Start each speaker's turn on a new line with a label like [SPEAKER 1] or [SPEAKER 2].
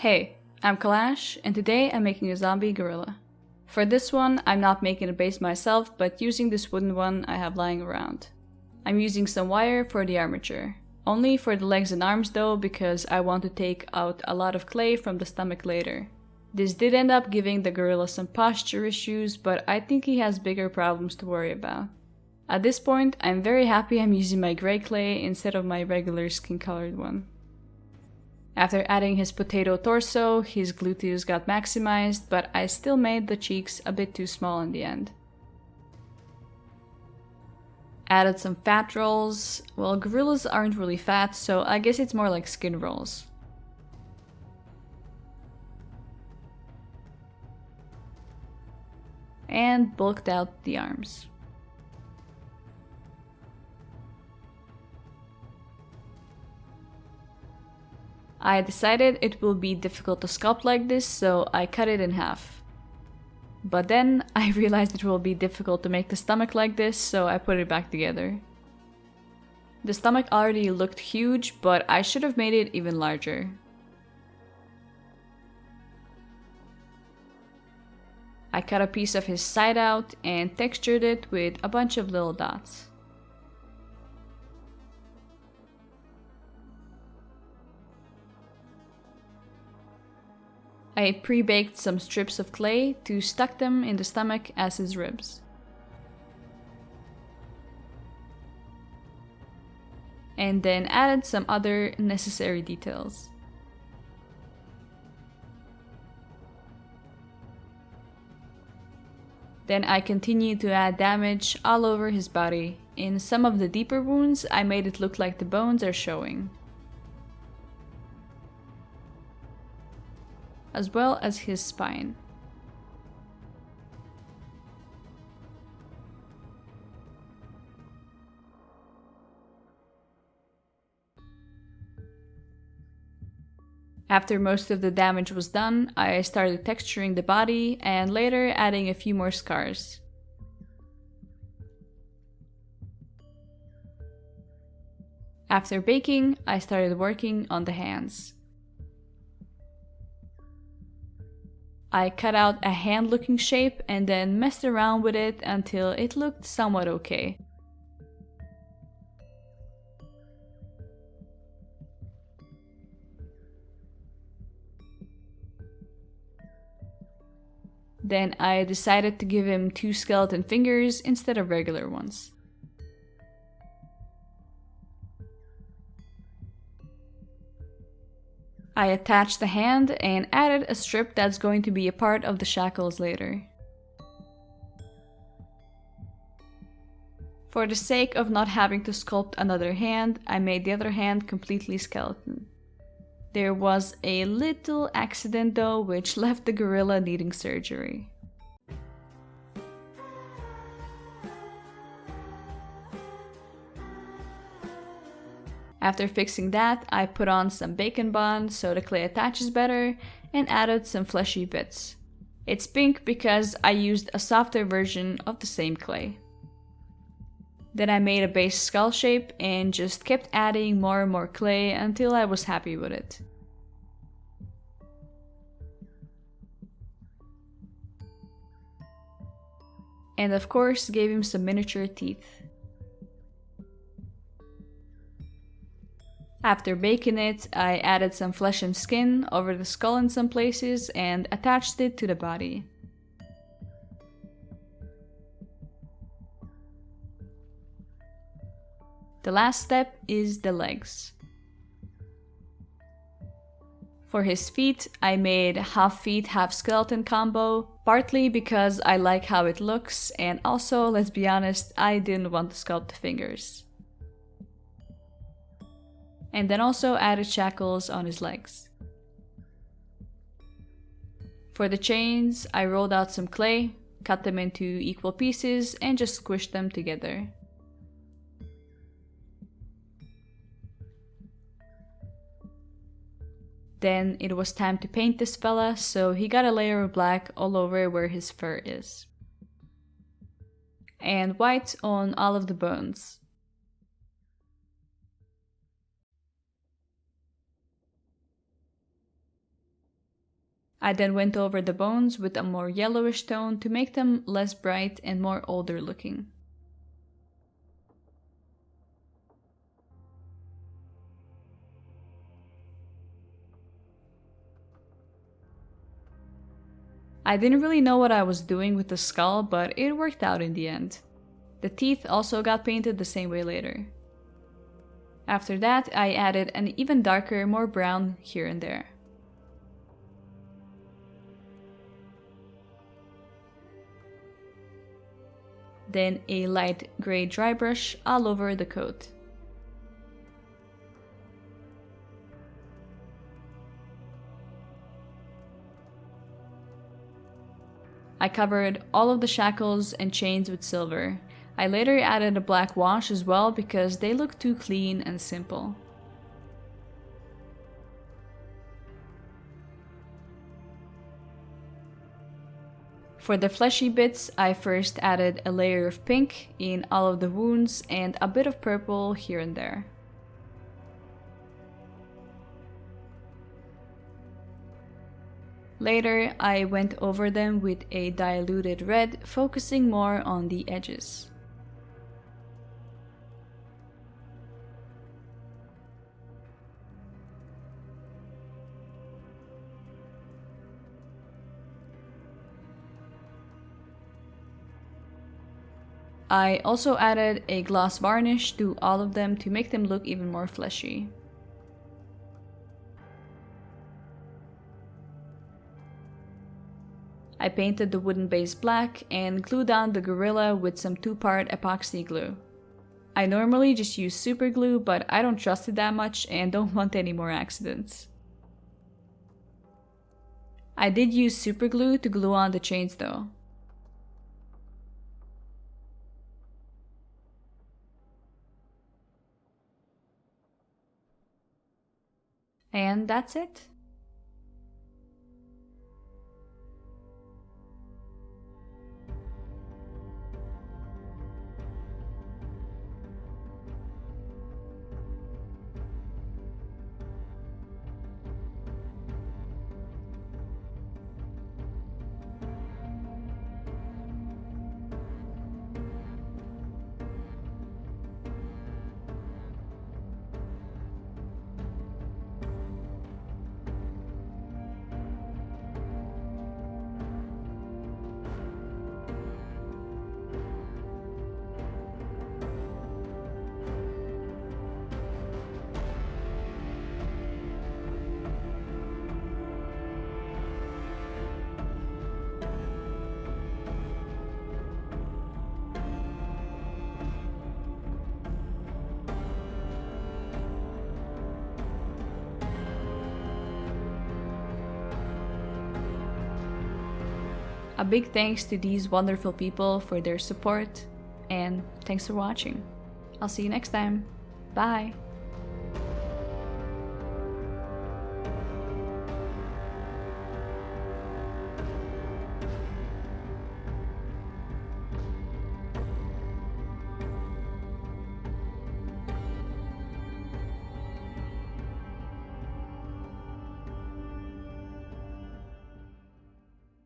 [SPEAKER 1] Hey, I'm Kalash, and today I'm making a zombie gorilla. For this one, I'm not making a base myself, but using this wooden one I have lying around. I'm using some wire for the armature. Only for the legs and arms though, because I want to take out a lot of clay from the stomach later. This did end up giving the gorilla some posture issues, but I think he has bigger problems to worry about. At this point, I'm very happy I'm using my gray clay instead of my regular skin-colored one. After adding his potato torso, his gluteus got maximized, but I still made the cheeks a bit too small in the end. Added some fat rolls. Well, gorillas aren't really fat, so I guess it's more like skin rolls. And bulked out the arms. I decided it will be difficult to sculpt like this, so I cut it in half. But then I realized it will be difficult to make the stomach like this, so I put it back together. The stomach already looked huge, but I should have made it even larger. I cut a piece of his side out and textured it with a bunch of little dots. I pre-baked some strips of clay to stuck them in the stomach as his ribs. And then added some other necessary details. Then I continued to add damage all over his body. In some of the deeper wounds, I made it look like the bones are showing, as well as his spine. After most of the damage was done, I started texturing the body and later adding a few more scars. After baking, I started working on the hands. I cut out a hand-looking shape and then messed around with it until it looked somewhat okay. Then I decided to give him 2 skeleton fingers instead of regular ones. I attached the hand and added a strip that's going to be a part of the shackles later. For the sake of not having to sculpt another hand, I made the other hand completely skeleton. There was a little accident though, which left the gorilla needing surgery. After fixing that, I put on some bacon bond so the clay attaches better and added some fleshy bits. It's pink because I used a softer version of the same clay. Then I made a base skull shape and just kept adding more and more clay until I was happy with it. And of course gave him some miniature teeth. After baking it, I added some flesh and skin over the skull in some places and attached it to the body. The last step is the legs. For his feet, I made half feet, half skeleton combo, partly because I like how it looks, and also, let's be honest, I didn't want to sculpt the fingers. And then also added shackles on his legs. For the chains, I rolled out some clay, cut them into equal pieces, and just squished them together. Then it was time to paint this fella, so he got a layer of black all over where his fur is. And white on all of the bones. I then went over the bones with a more yellowish tone to make them less bright and more older looking. I didn't really know what I was doing with the skull, but it worked out in the end. The teeth also got painted the same way later. After that, I added an even darker, more brown here and there. Then a light gray dry brush all over the coat. I covered all of the shackles and chains with silver. I later added a black wash as well because they look too clean and simple. For the fleshy bits, I first added a layer of pink in all of the wounds and a bit of purple here and there. Later, I went over them with a diluted red, focusing more on the edges. I also added a gloss varnish to all of them to make them look even more fleshy. I painted the wooden base black and glued down the gorilla with some 2-part epoxy glue. I normally just use super glue, but I don't trust it that much and don't want any more accidents. I did use super glue to glue on the chains though. And that's it. A big thanks to these wonderful people for their support, and thanks for watching. I'll see you next time. Bye!